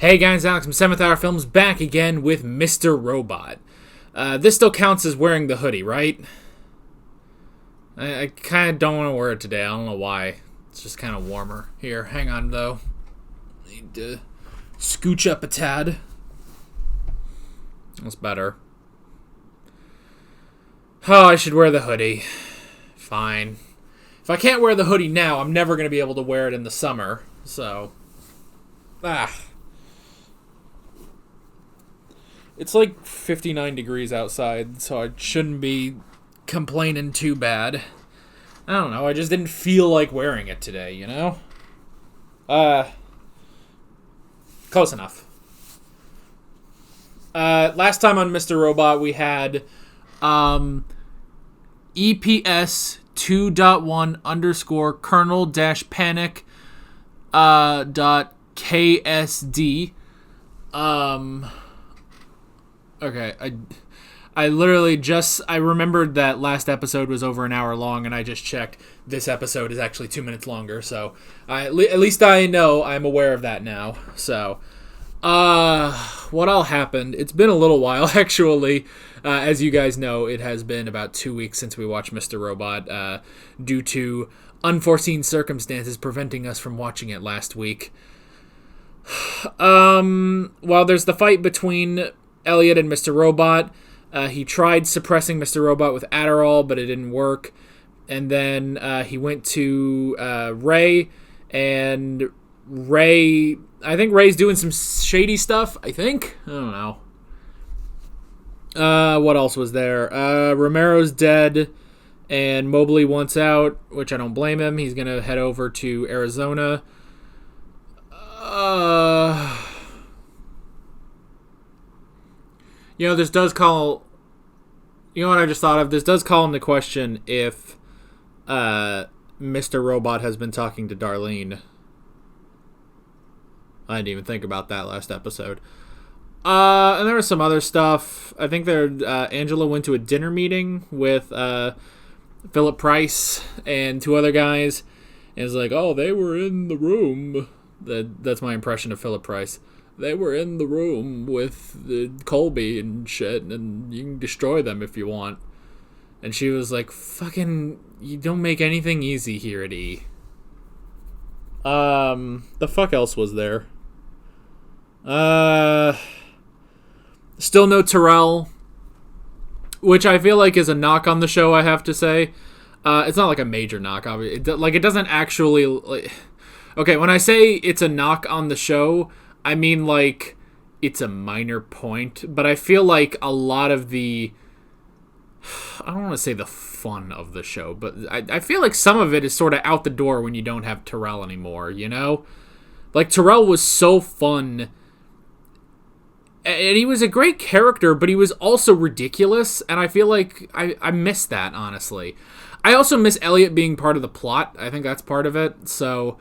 Hey guys, Alex from 7th Hour Films back again with Mr. Robot. This still counts as wearing the hoodie, right? I kind of don't want to wear it today. I don't know why. It's just kind of warmer. Here, hang on though. Need to scooch up a tad. That's better. Oh, I should wear the hoodie. Fine. If I can't wear the hoodie now, I'm never going to be able to wear it in the summer. So, It's like 59 degrees outside, so I shouldn't be complaining too bad. I don't know, I just didn't feel like wearing it today, you know? Close enough. Last time on Mr. Robot, we had EPS 2.1 underscore kernel dash panic dot KSD. Okay, I literally I remembered that last episode was over an hour long, and I just checked. This episode is actually 2 minutes longer, so at least I know, I'm aware of that now. So, what all happened? It's been a little while, actually. As you guys know, it has been about 2 weeks since we watched Mr. Robot, due to unforeseen circumstances preventing us from watching it last week. Well, there's the fight between Elliot and Mr. Robot. He tried suppressing Mr. Robot with Adderall, but it didn't work. And then he went to Ray, and I think Ray's doing some shady stuff, I don't know. What else was there? Romero's dead, and Mobley wants out, which I don't blame him. He's going to head over to Arizona. You know, this does call... You know what I just thought of? This does call into question if Mr. Robot has been talking to Darlene. I didn't even think about that last episode. And there was some other stuff. I think Angela went to a dinner meeting with Philip Price and two other guys. And it's like, oh, they were in the room. That's my impression of Philip Price. They were in the room with Colby and shit, and you can destroy them if you want. And she was like, fucking, you don't make anything easy here at E. The fuck else was there? Still no Terrell, which I feel like is a knock on the show, I have to say. It's not like a major knock, obviously. It doesn't actually... Okay, when I say it's a knock on the show, I mean, like, it's a minor point, but I feel like a lot of the... I don't want to say the fun of the show, but I feel like some of it is sort of out the door when you don't have Terrell anymore, you know? Like, Terrell was so fun, and he was a great character, but he was also ridiculous, and I feel like I miss that, honestly. I also miss Elliot being part of the plot. I think that's part of it, so...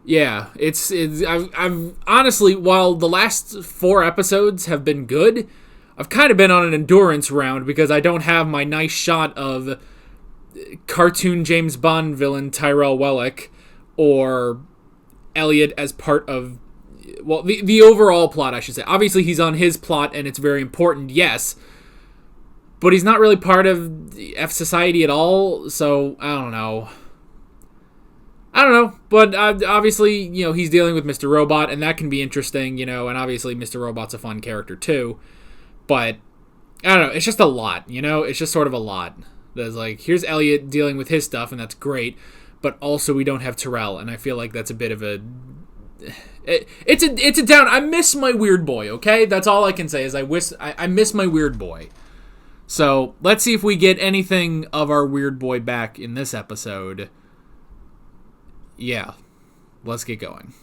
Yeah, I've honestly, while the last 4 episodes have been good, I've kind of been on an endurance round because I don't have my nice shot of cartoon James Bond villain Tyrell Wellick or Elliot as part of, well, the overall plot, I should say. Obviously, he's on his plot and it's very important, yes, but he's not really part of F Society at all, so I don't know, but obviously, you know, he's dealing with Mr. Robot, and that can be interesting, you know, and obviously Mr. Robot's a fun character too, but, I don't know, it's just a lot, you know, it's just sort of a lot. There's like, here's Elliot dealing with his stuff, and that's great, but also we don't have Terrell, and I feel like that's a bit of a... It's a down... I miss my weird boy, okay? That's all I can say, is I miss my weird boy. So, let's see if we get anything of our weird boy back in this episode. Yeah, let's get going.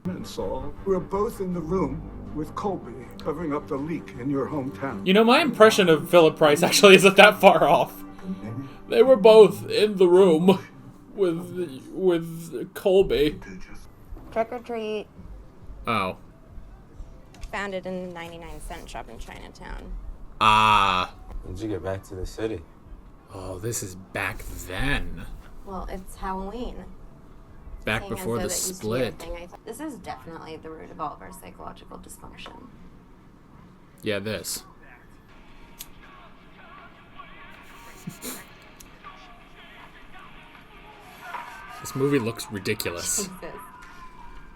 And Saul, we're both in the room with Colby covering up the leak in your hometown. You know, my impression of Philip Price actually isn't that far off. They were both in the room with Colby. Trick or treat. Oh. Found it in a 99-cent shop in Chinatown. Ah. When did you get back to the city? Oh, this is back then. Well, it's Halloween. back Seeing as before though the that used to be a split. thing, this is definitely the root of all of our psychological dysfunction. Yeah, this. This movie looks ridiculous. Jesus.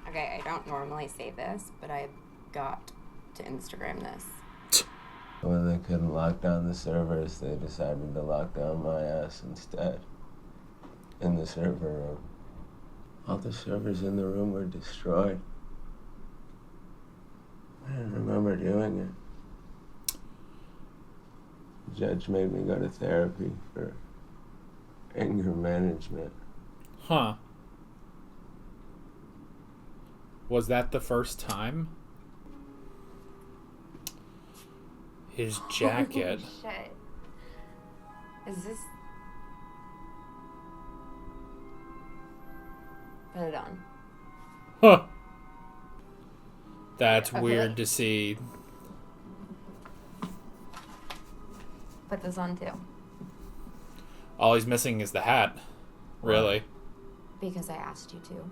Okay, I don't normally say this, but I've got to Instagram this. When they couldn't lock down the servers, they decided to lock down my ass instead. In the server room. All the servers in the room were destroyed. I didn't remember doing it. The judge made me go to therapy for anger management. Huh. Was that the first time? His jacket. Holy shit. Is this... Put it on. Huh. That's Okay. weird to see. Put this on too. All he's missing is the hat. Really. Because I asked you to.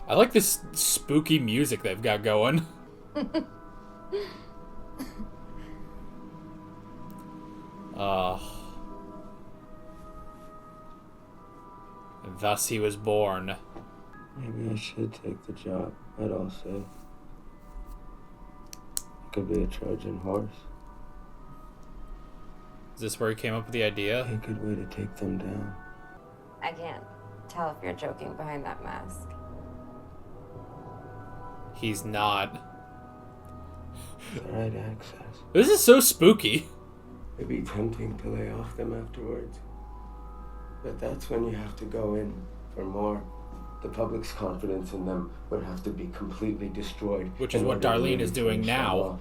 I like this spooky music they've got going. And thus he was born. Maybe I should take the job, I'd all say. I could be a Trojan horse. Is this where he came up with the idea? A good way to take them down. I can't tell if you're joking behind that mask. He's not. The right access. This is so spooky. It'd be tempting to lay off them afterwards. But that's when you have to go in for more. The public's confidence in them would have to be completely destroyed. Which is in what order to Darlene really is doing finish them now. off.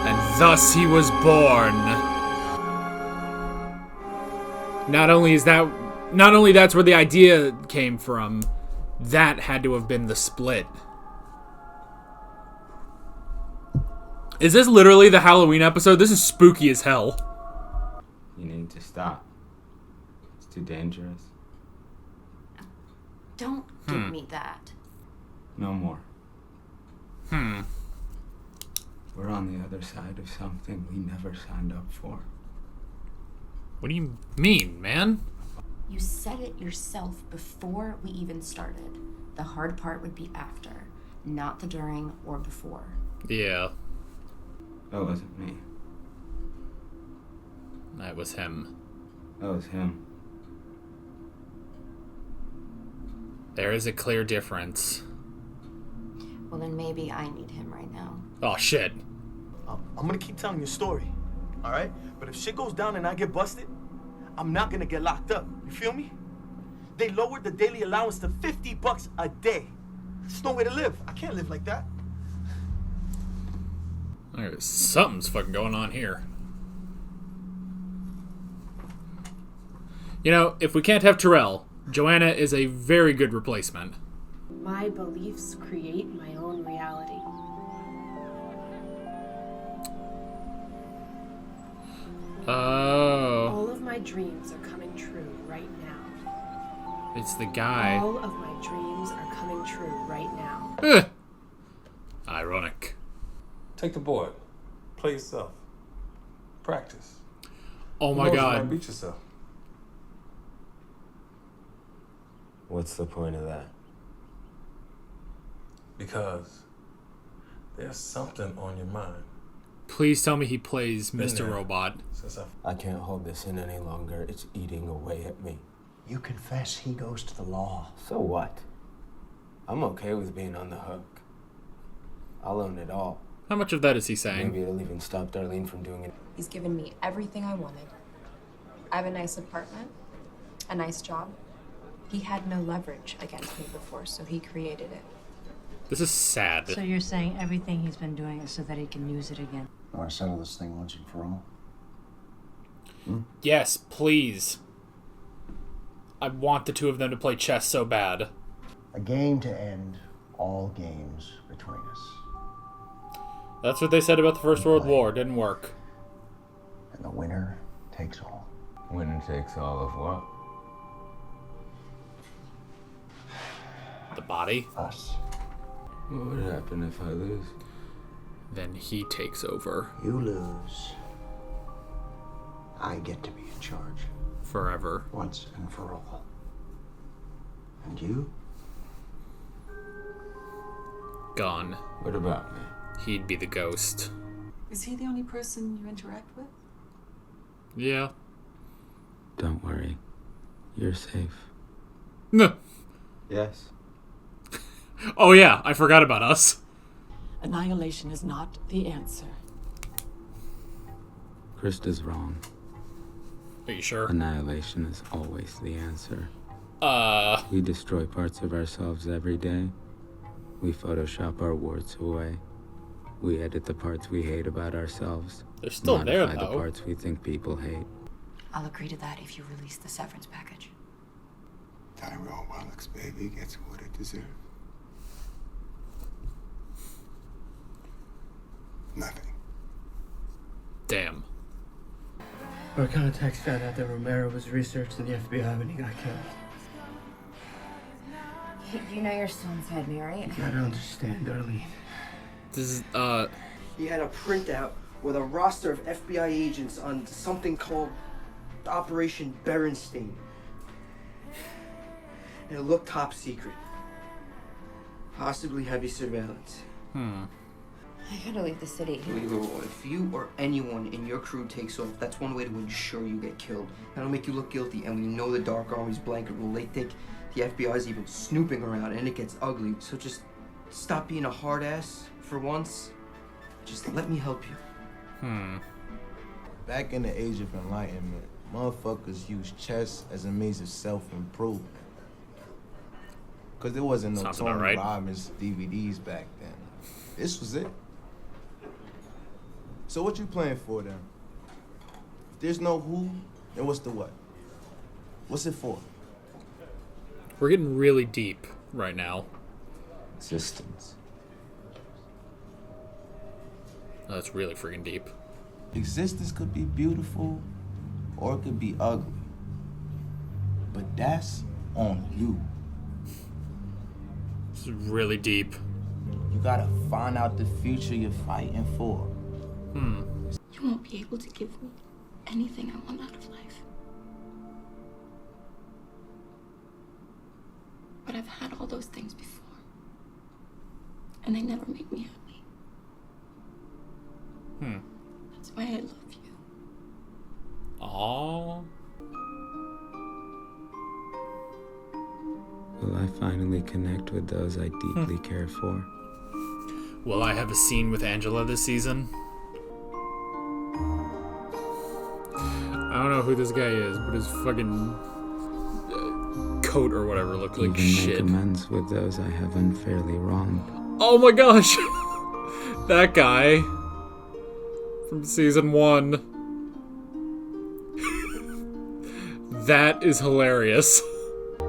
And thus he was born. Not only that's where the idea came from, that had to have been the split. Is this literally the Halloween episode? This is spooky as hell. You need to stop. It's too dangerous. Don't give me that. No more. We're on the other side of something we never signed up for. What do you mean, man? You said it yourself before we even started. The hard part would be after, not the during or before. Yeah, That wasn't me. that was him. That was him. There is a clear difference. Well, then maybe I need him right now. Oh, shit. I'm gonna keep telling your story, all right? But if shit goes down and I get busted, I'm not gonna get locked up. You feel me? They lowered the daily allowance to $50 a day. There's no way to live. I can't live like that. Something's fucking going on here. You know, if we can't have Terrell, Joanna is a very good replacement. My beliefs create my own reality. Oh, All of my dreams are coming true right now. it's the guy. All of my dreams are coming true right now. Ugh. Ironic. Take the board. Play yourself. Practice. Oh Who my knows, you god. might beat yourself. What's the point of that? Because there's something on your mind. Please tell me he plays Been Mr. there. Robot. Since I can't hold this in any longer. It's eating away at me. You confess he goes to the law. So what? I'm okay with being on the hook. I'll own it all. How much of that is he saying? Maybe it'll even stop Darlene from doing it. He's given me everything I wanted. I have a nice apartment, a nice job. He had no leverage against me before, so he created it. This is sad. So you're saying everything he's been doing is so that he can use it again? I want to settle this thing once and for all. Yes, please. I want the two of them to play chess so bad. A game to end all games between us. That's what they said about the First World War. Didn't work. And the winner takes all. Winner takes all of what? The body. Us. What would happen if I lose? Then he takes over. You lose. I get to be in charge. Forever. Once and for all. And you? Gone. What about me? He'd be the ghost. Is he the only person you interact with? Yeah. Don't worry. You're safe. No. Yes. Oh yeah, I forgot about us. Annihilation is not the answer. Krista's wrong. Are you sure? Annihilation is always the answer. We destroy parts of ourselves every day. We Photoshop our warts away. We edit the parts we hate about ourselves. They're still there, Modify though. the parts we think people hate. I'll agree to that if you release the severance package. Tyrell Wallach's baby gets what it deserves. Nothing. Damn. Our contacts found out that Romero was researched in the FBI when he got killed. You know your son's head, Mary. You gotta understand, Darlene. This is, He had a printout with a roster of FBI agents on something called Operation Berenstain. And it looked top secret. Possibly heavy surveillance. I gotta leave the city. If you or anyone in your crew takes off, that's one way to ensure you get killed. That'll make you look guilty, and we know the Dark Army's blanket rule. They think the FBI's even snooping around, and it gets ugly. So just stop being a hard ass for once. Just let me help you. Back in the age of enlightenment, motherfuckers used chess as a means of self-improvement. Because there wasn't no Sounds about Tony right. Robbins DVDs back then. This was it. So what you playing for then? If there's no who, then what's the what? What's it for? we're getting really deep right now. Existence. Oh, that's really freaking deep. Existence could be beautiful or it could be ugly. But that's on you. This is really deep. You gotta find out the future you're fighting for. You won't be able to give me anything I want out of life. But I've had all those things before. And they never make me happy. That's why I love you. Aww. Will I finally connect with those I deeply care for? Will I have a scene with Angela this season? I don't know who this guy is, but his fucking coat or whatever looked like Even shit. make amends with those I have unfairly wronged. Oh my gosh! That guy from season 1. That is hilarious. I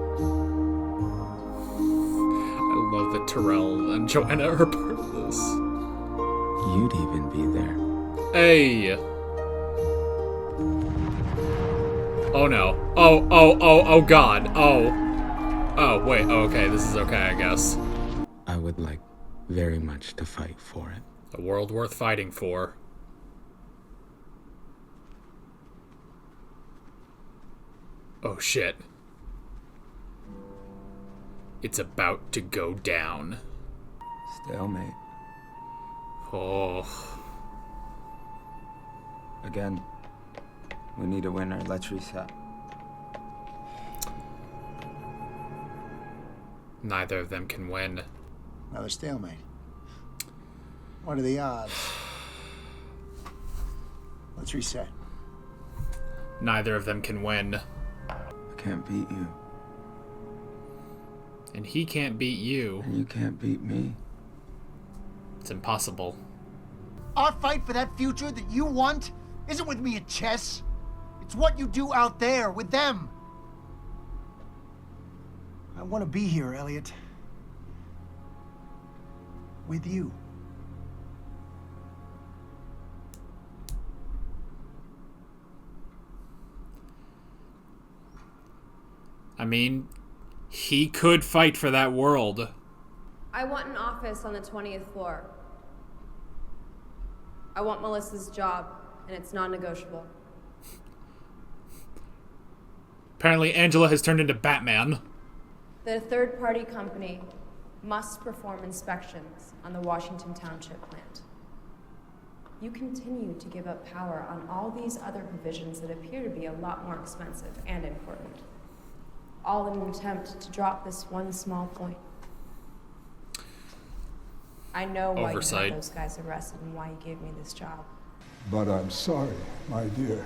love that Terrell and Joanna are part of this. You'd even be there. Hey! Oh no. Oh god. Oh, wait. Oh, okay, this is okay, I guess. I would like very much to fight for it. A world worth fighting for. Oh shit. It's about to go down. Stalemate. Oh. Again. We need a winner. Let's reset. Neither of them can win. Another stalemate. What are the odds? Let's reset. Neither of them can win. I can't beat you. And he can't beat you. And you can't beat me. It's impossible. Our fight for that future that you want isn't with me at chess. It's what you do out there with them. I want to be here, Elliot. With you. I mean, he could fight for that world. I want an office on the 20th floor. I want Melissa's job, and it's non-negotiable. Apparently Angela has turned into Batman. The third-party company must perform inspections on the Washington Township plant. You continue to give up power on all these other provisions that appear to be a lot more expensive and important. All in an attempt to drop this one small point. I know why Oversight. you had those guys arrested and why you gave me this job. But I'm sorry, my dear.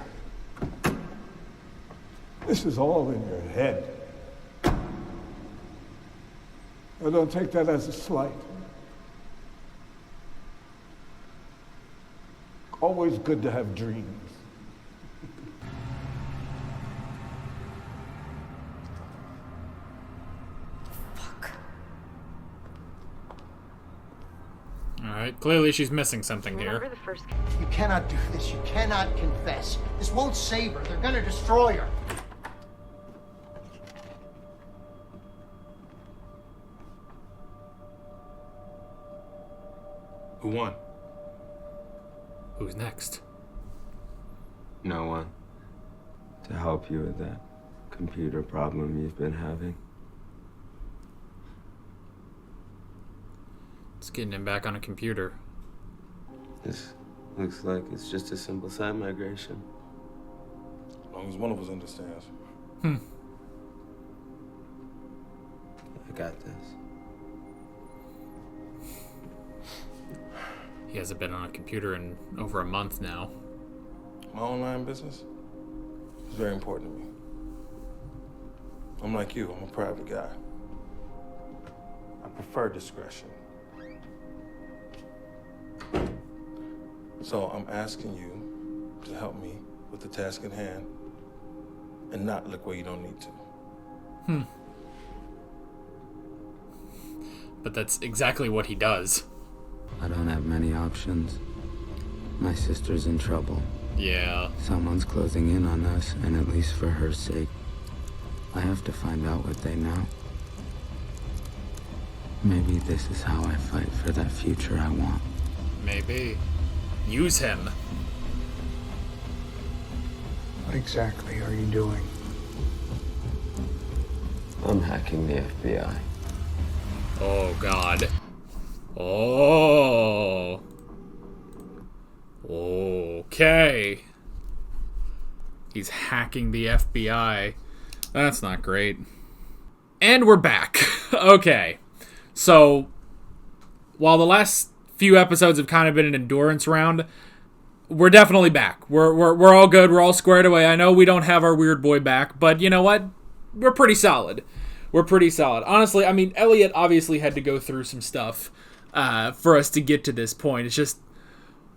This is all in your head. I don't take that as a slight. Always good to have dreams. Alright, clearly she's missing something here. You cannot do this. You cannot confess. This won't save her. They're gonna destroy her. Who won? Who's next? No one. To help you with that computer problem you've been having. It's getting him back on a computer. This looks like it's just a simple site migration. As long as one of us understands. Hmm. I got this. He hasn't been on a computer in over a month now. My online business is very important to me. I'm like you, I'm a private guy. I prefer discretion. So I'm asking you to help me with the task at hand and not look where you don't need to. Hmm. But that's exactly what he does. I don't have many options. My sister's in trouble. Yeah. Someone's closing in on us, and at least for her sake, I have to find out what they know. Maybe this is how I fight for that future I want. Maybe. Use him. What exactly are you doing? I'm hacking the FBI. Oh, God. Oh. Okay. He's hacking the FBI. That's not great. And we're back. Okay. So, while the last few episodes have kind of been an endurance round, we're definitely back. We're all good. We're all squared away. I know we don't have our weird boy back, but you know what? We're pretty solid. We're pretty solid. Honestly, I mean, Elliot obviously had to go through some stuff for us to get to this point. It's just,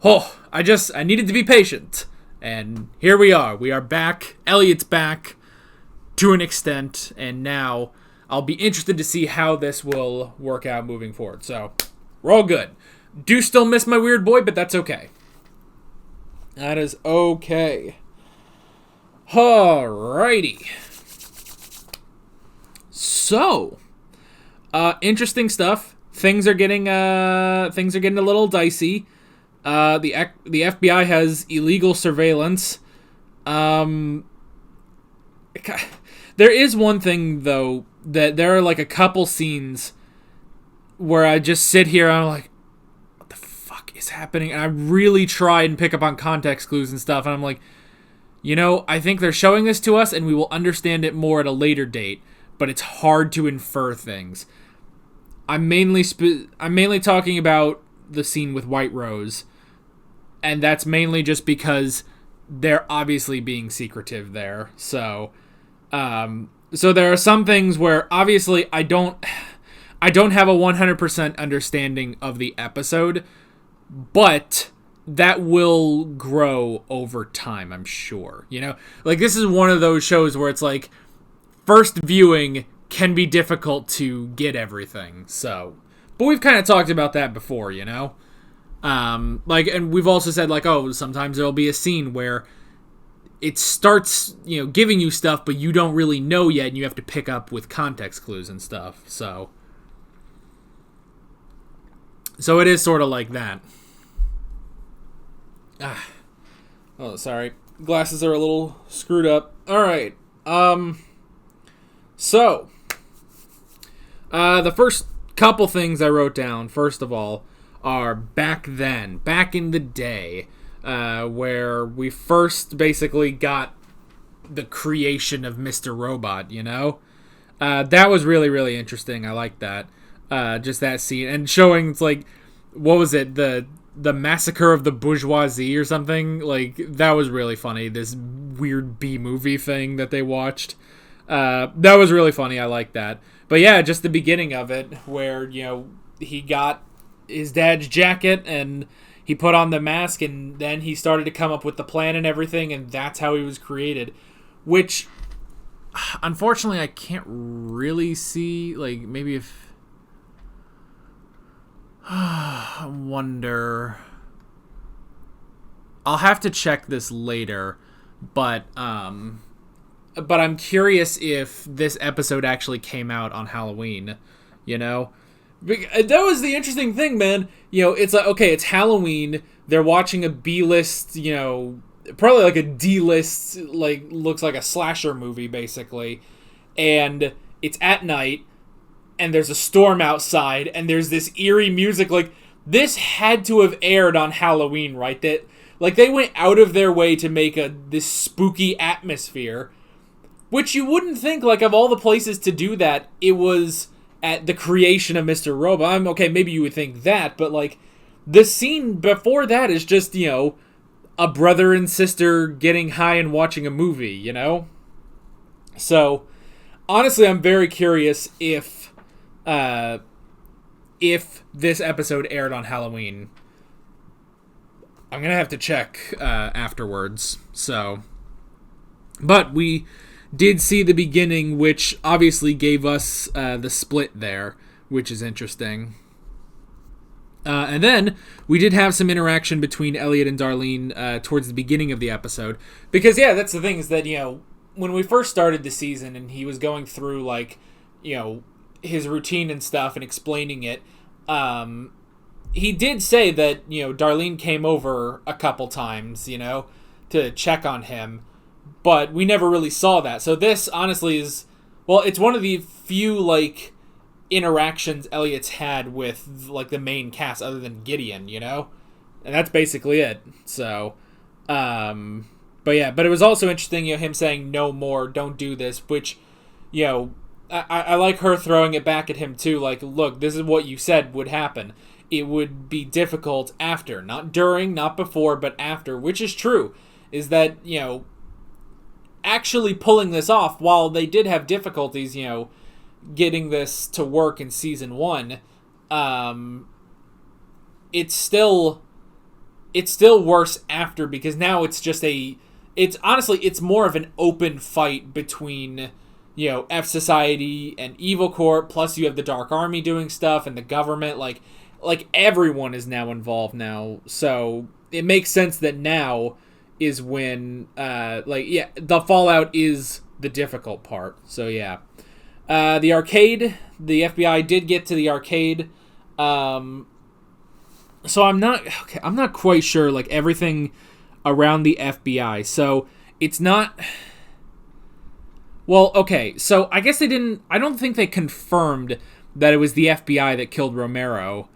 I needed to be patient. And here we are. We are back. Elliot's back to an extent. And now I'll be interested to see how this will work out moving forward. So, we're all good. Do still miss my weird boy, but that's okay. That is okay. Alrighty. So, interesting stuff. Things are getting a little dicey. The FBI has illegal surveillance. There is one thing though, that there are like a couple scenes where I just sit here and I'm like, what the fuck is happening? And I really try and pick up on context clues and stuff, and I'm like, you know, I think they're showing this to us and we will understand it more at a later date, but it's hard to infer things. I'm mainly talking about the scene with White Rose, and that's mainly just because they're obviously being secretive there. So there are some things where obviously I don't have a 100% understanding of the episode, but that will grow over time, I'm sure. You know, like this is one of those shows where it's like first viewing, can be difficult to get everything. So, but we've kind of talked about that before, you know? Like, and we've also said, like, oh, sometimes there'll be a scene where it starts, you know, giving you stuff, but you don't really know yet, and you have to pick up with context clues and stuff. So it is sort of like that. Oh, sorry. Glasses are a little screwed up. All right. So the first couple things I wrote down, first of all, are back in the day, where we first basically got the creation of Mr. Robot, you know? That was really, really interesting. I like that. Just that scene. And showing, it's like, what was it? The Massacre of the Bourgeoisie or something? Like, that was really funny. This weird B-movie thing that they watched. That was really funny. I like that. But yeah, just the beginning of it, where, you know, he got his dad's jacket and he put on the mask, and then he started to come up with the plan and everything, and that's how he was created. Which, unfortunately, I can't really see, like, maybe if... I wonder... I'll have to check this later, but I'm curious if this episode actually came out on Halloween, you know? That was the interesting thing, man. You know, it's like, okay, it's Halloween. They're watching a B-list, you know, probably like a D-list, like, looks like a slasher movie, basically. And it's at night, and there's a storm outside, and there's this eerie music. Like, this had to have aired on Halloween, right? That, like, they went out of their way to make this spooky atmosphere, which you wouldn't think, like, of all the places to do that, it was at the creation of Mr. Robot. Okay, maybe you would think that, but, like, the scene before that is just, you know, a brother and sister getting high and watching a movie, you know? So, honestly, I'm very curious if this episode aired on Halloween. I'm gonna have to check afterwards, so... But we did see the beginning, which obviously gave us the split there, which is interesting. And then we did have some interaction between Elliot and Darlene towards the beginning of the episode. Because, yeah, that's the thing, is that, you know, when we first started the season and he was going through, like, you know, his routine and stuff and explaining it, he did say that, you know, Darlene came over a couple times, you know, to check on him. But we never really saw that. So this, honestly, is... Well, it's one of the few, like, interactions Elliot's had with, like, the main cast, other than Gideon, you know? And that's basically it. So, but yeah, but it was also interesting, you know, him saying, no more, don't do this, which, you know, I like her throwing it back at him, too. Like, look, this is what you said would happen. It would be difficult after. Not during, not before, but after, which is true. Is that, you know... actually pulling this off, while they did have difficulties, you know, getting this to work in season 1, it's still worse after, because now it's just it's more of an open fight between, you know, F Society and Evil Corp, plus you have the Dark Army doing stuff, and the government, like everyone is now involved now, so it makes sense that now is when, the fallout is the difficult part. So, yeah. The arcade, the FBI did get to the arcade. So I'm not quite sure, like, everything around the FBI. So, it's not... Well, okay, so I guess I don't think they confirmed that it was the FBI that killed Romero.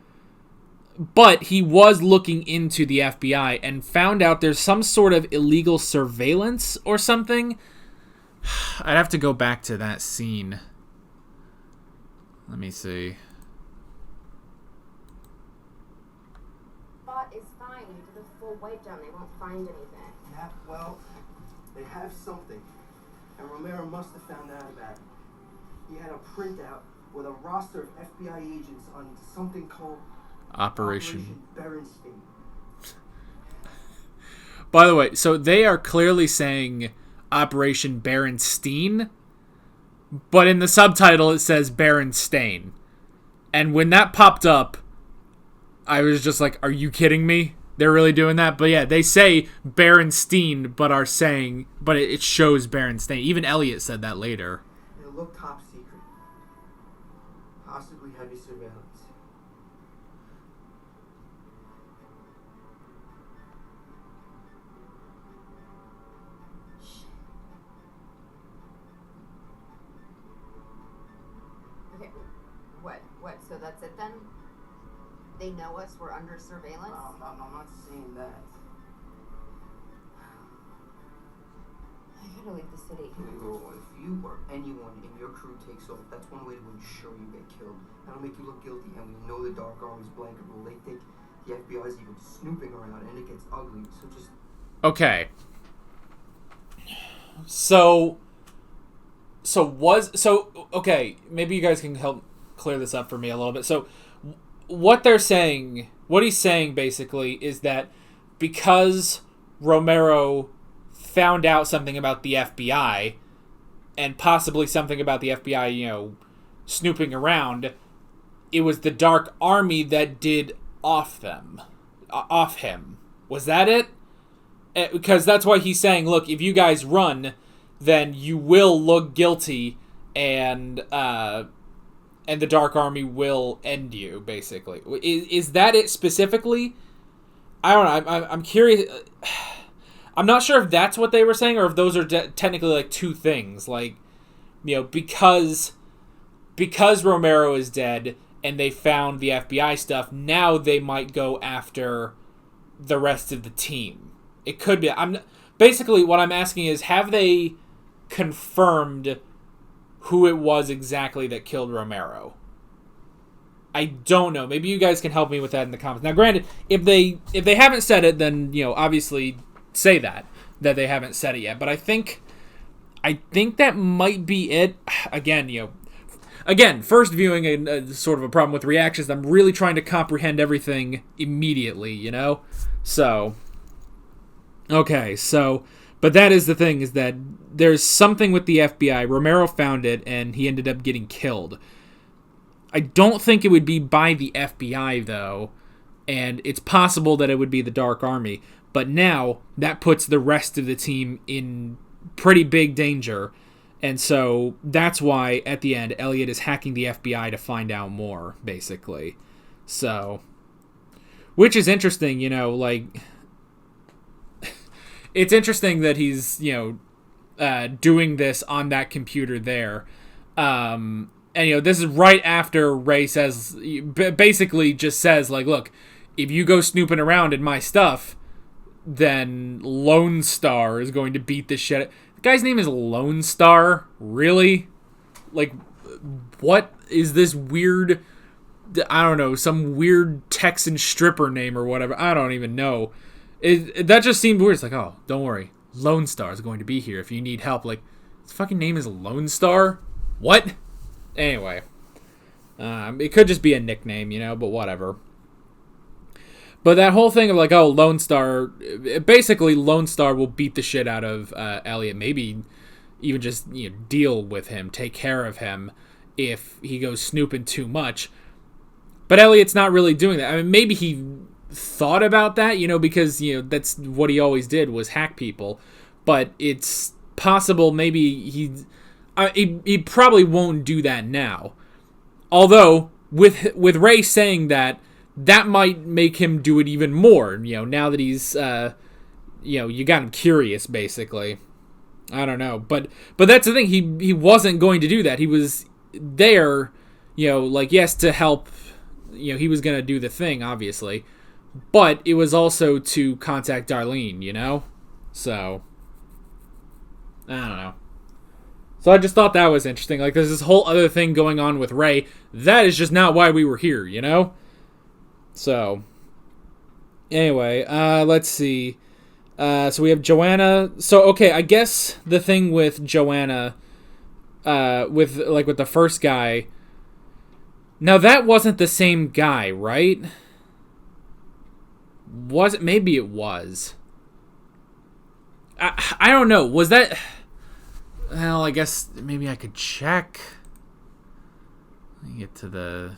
But he was looking into the FBI and found out there's some sort of illegal surveillance or something. I'd have to go back to that scene. Let me see. Spot is fine. You did a full wipe down. They won't find anything. Yeah, well, they have something. And Romero must have found out about it. He had a printout with a roster of FBI agents on something called Operation Berenstein. By the way, so they are clearly saying Operation Berenstein, but in the subtitle it says Berenstain. And when that popped up, I was just like, are you kidding me? They're really doing that? But yeah, they say Berenstein, but it shows Berenstain. Even Elliot said that later. It looked top secret. Possibly heavy surveillance. Okay, what? So that's it then? They know us, we're under surveillance? I'm not saying that. I gotta leave the city. If you or anyone in your crew takes off, that's one way to ensure you get killed. That'll make you look guilty, and we know the Dark Army's blanket rule. They think the FBI's even snooping around, and it gets ugly, so just... Okay. Okay, maybe you guys can help clear this up for me a little bit. So, what he's saying basically is that because Romero found out something about the FBI, and possibly something about the FBI, snooping around, it was the Dark Army that did off him. Was that it? Because that's why he's saying, look, if you guys run, then you will look guilty, and the Dark Army will end you, basically. Is that it specifically? I don't know. I'm curious. I'm not sure if that's what they were saying, or if those are technically like two things. Like, because Romero is dead and they found the FBI stuff, now they might go after the rest of the team. It could be. Basically what I'm asking is, have they confirmed who it was exactly that killed Romero? I don't know. Maybe you guys can help me with that in the comments. Now, granted, if they haven't said it, then obviously say that they haven't said it yet. But I think that might be it. Again, first viewing a sort of a problem with reactions. I'm really trying to comprehend everything immediately. So okay, but that is the thing, is that there's something with the FBI. Romero found it, and he ended up getting killed. I don't think it would be by the FBI, though, and it's possible that it would be the Dark Army. But now, that puts the rest of the team in pretty big danger, and so that's why, at the end, Elliot is hacking the FBI to find out more, basically. So, which is interesting, it's interesting that he's, doing this on that computer there. And, this is right after Ray says, basically just says, like, look, if you go snooping around in my stuff, then Lone Star is going to beat the shit. The guy's name is Lone Star? Really? Like, what is this weird, I don't know, some weird Texan stripper name or whatever? I don't even know. That just seemed weird. It's like, oh, don't worry. Lone Star is going to be here if you need help. Like, his fucking name is Lone Star? What? Anyway. It could just be a nickname, but whatever. But that whole thing of like, oh, Lone Star... Basically, Lone Star will beat the shit out of Elliot. Maybe even just deal with him, take care of him if he goes snooping too much. But Elliot's not really doing that. I mean, maybe he thought about that, because that's what he always did, was hack people. But it's possible maybe he probably won't do that now. Although with Ray saying that might make him do it even more. Now that he's you got him curious, basically. I don't know, but that's the thing. He wasn't going to do that. He was there, yes, to help. He was gonna do the thing, obviously. But it was also to contact Darlene, So, I don't know. So I just thought that was interesting. Like, there's this whole other thing going on with Ray. That is just not why we were here, So, anyway, let's see. So we have Joanna. So, okay, I guess the thing with Joanna, with the first guy. Now, that wasn't the same guy, right? Was it? Maybe it was. I don't know. Was that... Well, I guess maybe I could check. Let me get to the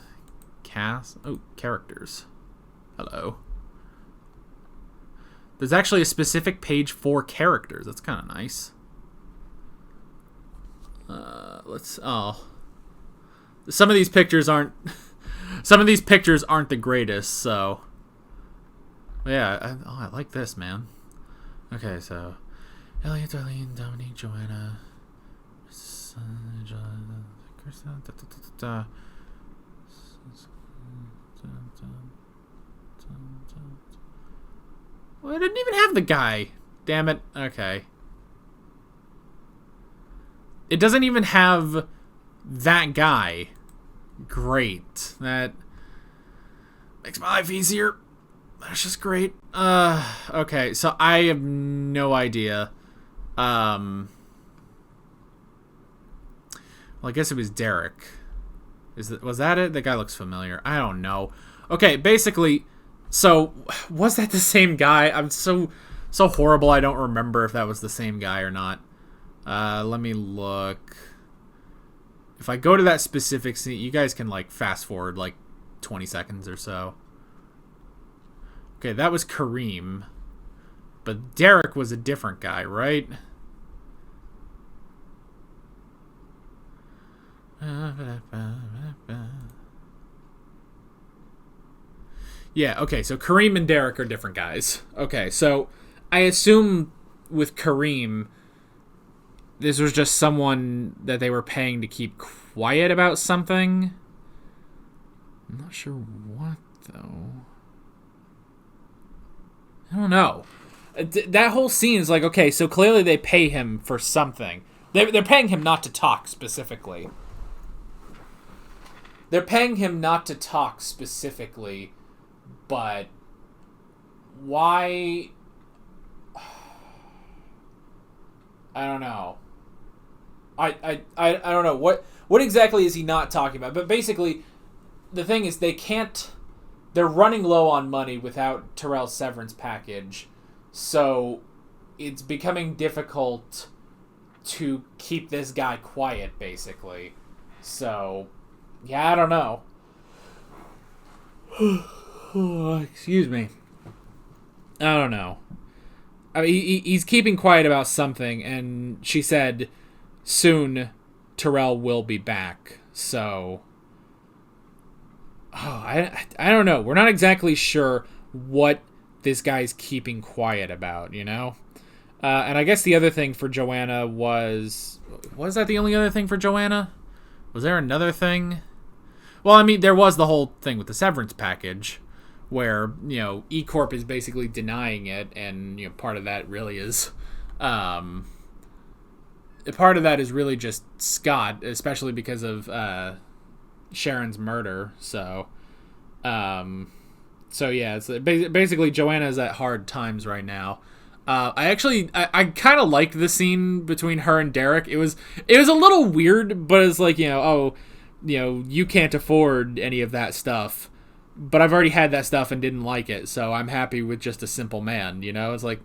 cast. Oh, characters. Hello. There's actually a specific page for characters. That's kind of nice. Some of these pictures aren't the greatest, so yeah, I like this, man. Okay, so Elliot, Darlene, Dominique, Joanna, well, I didn't even have the guy. Damn it. Okay. It doesn't even have that guy. Great. That makes my life easier. That's just great. Okay, so I have no idea. Well, I guess it was Derek. Was that it? The guy looks familiar. I don't know. Okay, basically, so was that the same guy? I'm so horrible. I don't remember if that was the same guy or not. Let me look. If I go to that specific scene, you guys can like fast forward like 20 seconds or so. Okay, that was Kareem. But Derek was a different guy, right? Yeah, okay, so Kareem and Derek are different guys. Okay, so I assume with Kareem, this was just someone that they were paying to keep quiet about something. I'm not sure what, though. I don't know. That whole scene is like, okay, so clearly they pay him for something. They're paying him not to talk, specifically. They're paying him not to talk, specifically, but why... I don't know. I don't know. What exactly is he not talking about? But basically, the thing is, they're running low on money without Terrell's severance package, so it's becoming difficult to keep this guy quiet, basically. So, yeah, I don't know. Excuse me. I don't know. I mean, he's keeping quiet about something, and she said soon Terrell will be back. So, I don't know. We're not exactly sure what this guy's keeping quiet about, you know? And I guess the other thing for Joanna was that the only other thing for Joanna? Was there another thing? Well, I mean, there was the whole thing with the severance package, where, you know, E-Corp is basically denying it, and, you know, part of that really is, really just Scott, especially because of, Sharon's murder, so yeah, it's basically Joanna's at hard times right now. I kind of liked the scene between her and Derek. It was a little weird, but it's like, you can't afford any of that stuff. But I've already had that stuff and didn't like it, so I'm happy with just a simple man, you know? It's like,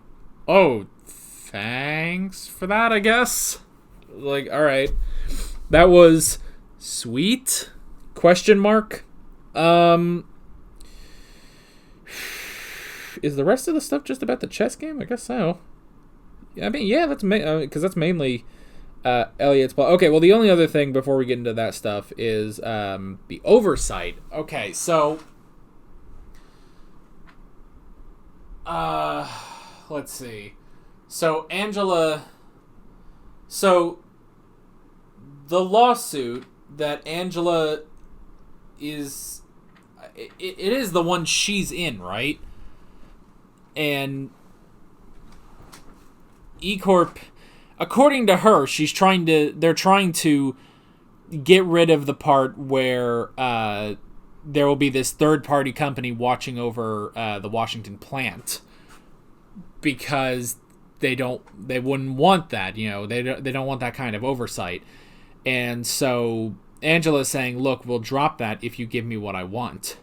oh, thanks for that, I guess? Like, alright. That was sweet? Question mark? Is the rest of the stuff just about the chess game? I guess so. I mean, yeah, that's because that's mainly Elliot's plot. Okay, well, the only other thing before we get into that stuff is the oversight. Okay, so let's see. So Angela, so the lawsuit that Angela is, it is the one she's in, right? And E-Corp, according to her, they're trying to get rid of the part where there will be this third-party company watching over the Washington plant, because they wouldn't want that, you know, they don't want that kind of oversight. And so Angela's saying, look, we'll drop that if you give me what I want.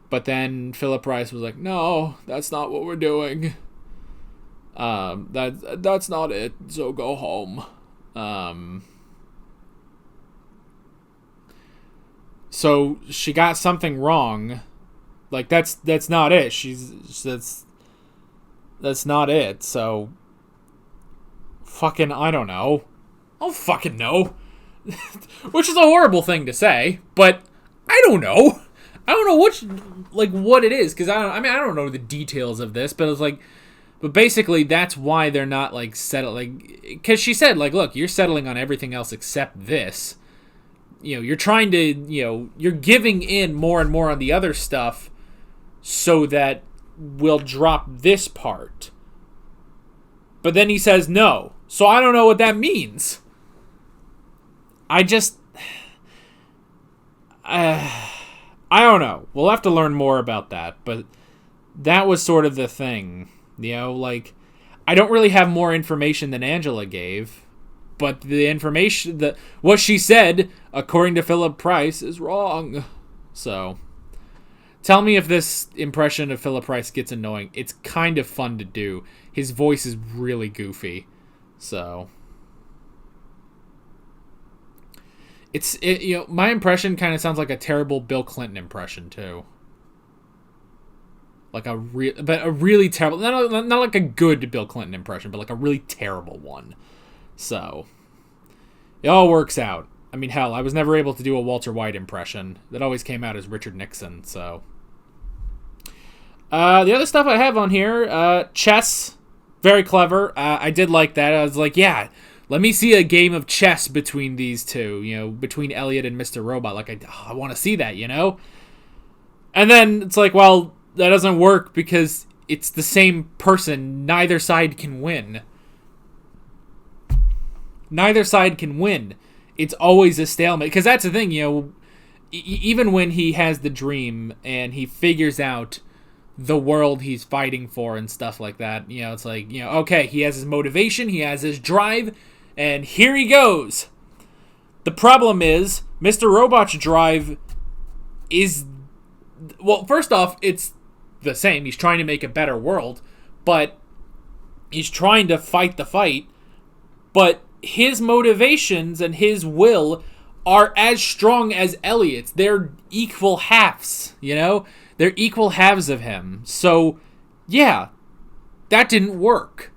But then Philip Rice was like, no, that's not what we're doing. That's not it, so go home. So she got something wrong. Like, that's not it. That's not it. So, fucking, I don't know. I don't fucking know. Which is a horrible thing to say, but I don't know. I don't know what it is, because I don't know the details of this, but it's like, but basically that's why they're not like settled, like, because she said, like, look, you're settling on everything else except this. You know, you're trying to, you know, you're giving in more and more on the other stuff so that we'll drop this part. But then he says no. So I don't know what that means. I don't know. We'll have to learn more about that. But that was sort of the thing. You know, like, I don't really have more information than Angela gave. But the information, what she said, according to Philip Price, is wrong. So, tell me if this impression of Philip Price gets annoying. It's kind of fun to do. His voice is really goofy. So, you know, my impression kind of sounds like a terrible Bill Clinton impression too. Like a really terrible, not like a good Bill Clinton impression, but like a really terrible one. So, it all works out. I mean, hell, I was never able to do a Walter White impression. That always came out as Richard Nixon, so. The other stuff I have on here, chess, very clever. I did like that. I was like, yeah, let me see a game of chess between these two, you know, between Elliot and Mr. Robot. Like, I want to see that, you know? And then it's like, well, that doesn't work because it's the same person. Neither side can win. Neither side can win. It's always a stalemate. Because that's the thing, you know, even when he has the dream and he figures out the world he's fighting for and stuff like that, you know, it's like, you know, okay, he has his motivation, he has his drive, and here he goes. The problem is, Mr. Robot's drive is, well, first off, it's the same. He's trying to make a better world, but he's trying to fight the fight, but his motivations and his will are as strong as Elliot's. They're equal halves, you know? They're equal halves of him. So, yeah, that didn't work.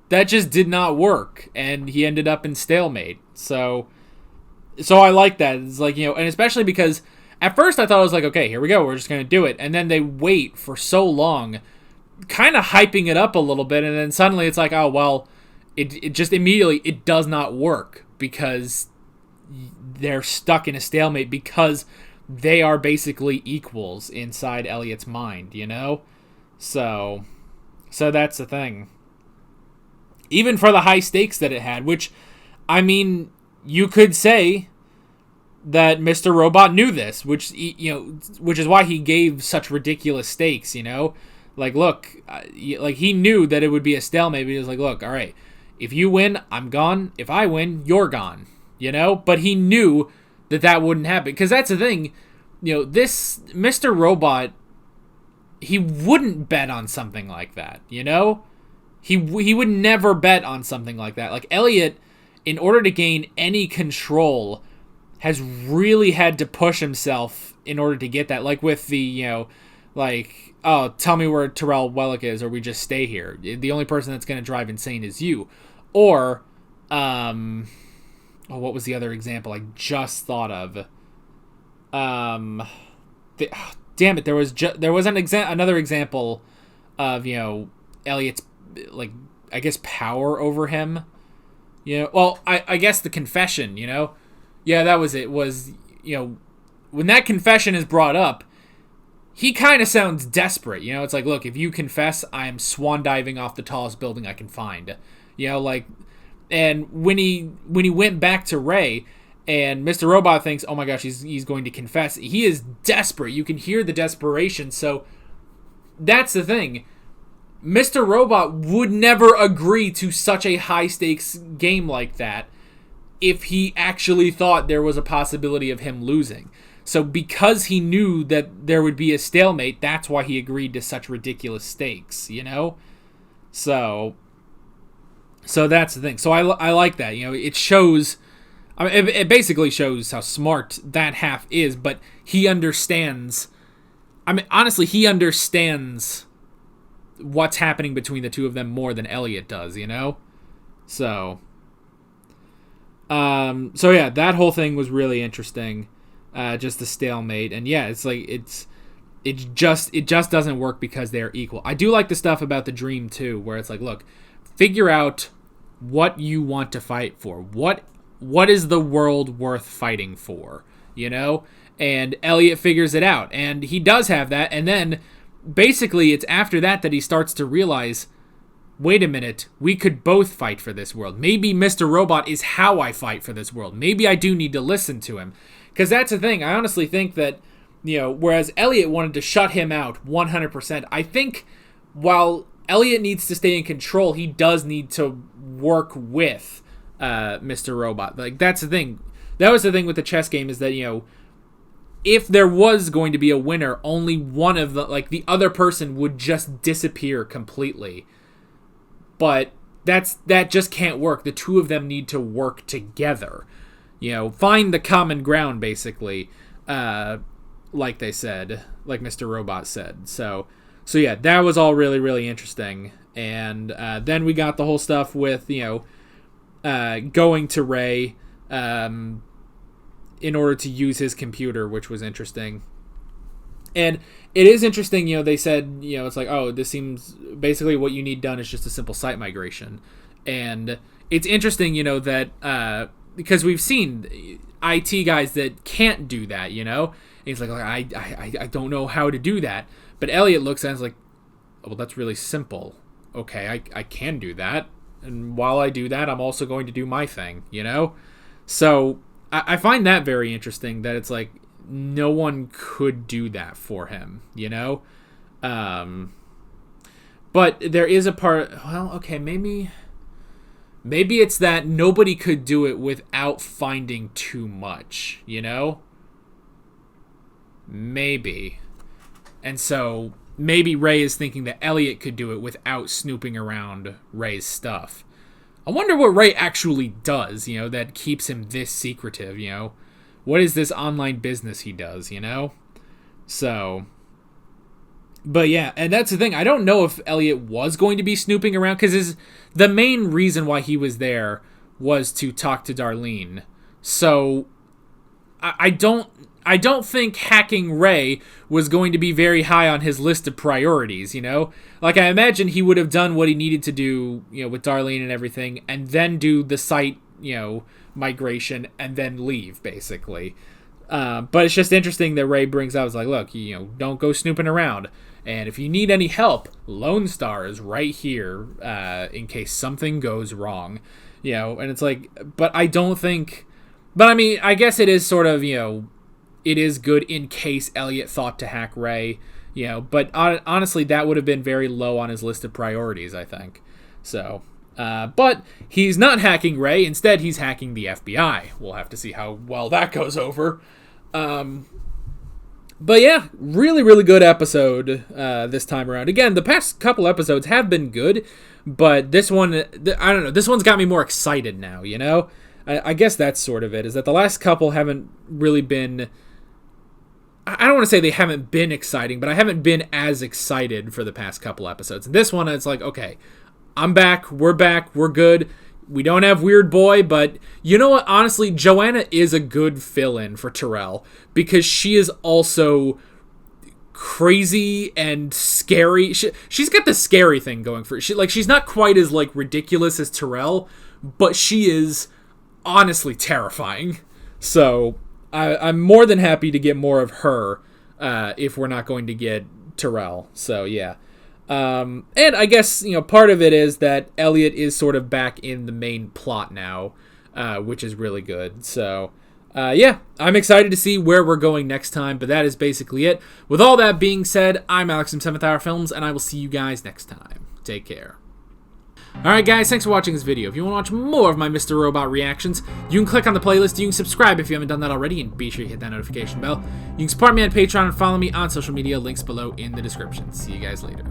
That just did not work, and he ended up in stalemate. So I like that. It's like, you know, and especially because at first I thought it was like, okay, here we go, we're just going to do it. And then they wait for so long, kind of hyping it up a little bit, and then suddenly it's like, oh, well, it just immediately, it does not work because they're stuck in a stalemate because they are basically equals inside Elliot's mind, you know? So that's the thing. Even for the high stakes that it had, which, I mean, you could say that Mr. Robot knew this, which, you know, which is why he gave such ridiculous stakes, you know? Like, look, like, he knew that it would be a stalemate, but he was like, look, all right, if you win, I'm gone. If I win, you're gone, you know? But he knew that wouldn't happen, because that's the thing, you know, this Mr. Robot, he wouldn't bet on something like that, you know? He would never bet on something like that. Like, Elliot, in order to gain any control, has really had to push himself in order to get that. Like, with the, you know, like, oh, tell me where Terrell Wellick is, or we just stay here. The only person that's going to drive insane is you. Or, what was the other example I just thought of? Damn it, there was another example of, you know, Elliot's, like, I guess, power over him. You know, well, I guess the confession, you know? Yeah, that was it. Was, you know, when that confession is brought up, he kind of sounds desperate, you know? It's like, look, if you confess, I'm swan diving off the tallest building I can find. You know, like, and when he went back to Ray, and Mr. Robot thinks, oh my gosh, he's going to confess, he is desperate. You can hear the desperation. So that's the thing. Mr. Robot would never agree to such a high-stakes game like that if he actually thought there was a possibility of him losing. So because he knew that there would be a stalemate, that's why he agreed to such ridiculous stakes, you know? So, So that's the thing. So I like that. You know, it shows... I mean, it basically shows how smart that half is, but he understands... I mean, honestly, he understands what's happening between the two of them more than Elliot does, you know? So yeah, that whole thing was really interesting. Just the stalemate. And yeah, it's like, it just doesn't work because they're equal. I do like the stuff about the dream too, where it's like, look, figure out what you want to fight for. What is the world worth fighting for, you know? And Elliot figures it out, and he does have that, and then basically it's after that he starts to realize, wait a minute, we could both fight for this world. Maybe Mr. Robot is how I fight for this world. Maybe I do need to listen to him. Because that's the thing, I honestly think that, you know, whereas Elliot wanted to shut him out 100%, I think while Elliot needs to stay in control, he does need to work with Mr. Robot. Like, that's the thing. That was the thing with the chess game, is that, you know, if there was going to be a winner, only one of the other person would just disappear completely. But that just can't work. The two of them need to work together. You know, find the common ground, basically. Like they said, like Mr. Robot said. So yeah, that was all really, really interesting. And then we got the whole stuff with, you know, going to Ray, in order to use his computer, which was interesting. And it is interesting, you know, they said, you know, it's like, oh, this seems basically what you need done is just a simple site migration. And it's interesting, you know, that because we've seen IT guys that can't do that, you know. And he's like, I don't know how to do that. But Elliot looks at it and is like, oh, well, that's really simple. Okay, I can do that. And while I do that, I'm also going to do my thing, you know. So I find that very interesting, that it's like no one could do that for him, you know? But there is a part, well, okay, maybe it's that nobody could do it without finding too much, you know? Maybe. And so maybe Ray is thinking that Elliot could do it without snooping around Ray's stuff. I wonder what Ray actually does, you know, that keeps him this secretive, you know? What is this online business he does, you know? So, but yeah, and that's the thing. I don't know if Elliot was going to be snooping around, because the main reason why he was there was to talk to Darlene. So, I don't think hacking Ray was going to be very high on his list of priorities, you know? Like, I imagine he would have done what he needed to do, you know, with Darlene and everything, and then do the site, you know, migration, and then leave, basically. But it's just interesting that Ray brings out, it's like, look, you know, don't go snooping around. And if you need any help, Lone Star is right here, in case something goes wrong, you know? And it's like, but I don't think... But, I mean, I guess it is sort of, you know, it is good in case Elliot thought to hack Ray, you know, but honestly, that would have been very low on his list of priorities, I think. So, but he's not hacking Ray. Instead, he's hacking the FBI. We'll have to see how well that goes over. But yeah, really, really good episode this time around. Again, the past couple episodes have been good, but this one, I don't know, this one's got me more excited now, you know? I guess that's sort of it, is that the last couple haven't really been... I don't want to say they haven't been exciting, but I haven't been as excited for the past couple episodes. And this one, it's like, okay, I'm back, we're good. We don't have Weird Boy, but you know what? Honestly, Joanna is a good fill-in for Terrell, because she is also crazy and scary. She's got the scary thing going for her. She's not quite as like ridiculous as Terrell, but she is honestly terrifying. So I'm more than happy to get more of her if we're not going to get Terrell. So yeah. And I guess, you know, part of it is that Elliot is sort of back in the main plot now, which is really good. So yeah, I'm excited to see where we're going next time, but that is basically it. With all that being said, I'm Alex from 7th Hour Films, and I will see you guys next time. Take care. Alright guys, thanks for watching this video. If you want to watch more of my Mr. Robot reactions, you can click on the playlist, you can subscribe if you haven't done that already, and be sure you hit that notification bell. You can support me on Patreon and follow me on social media, links below in the description. See you guys later.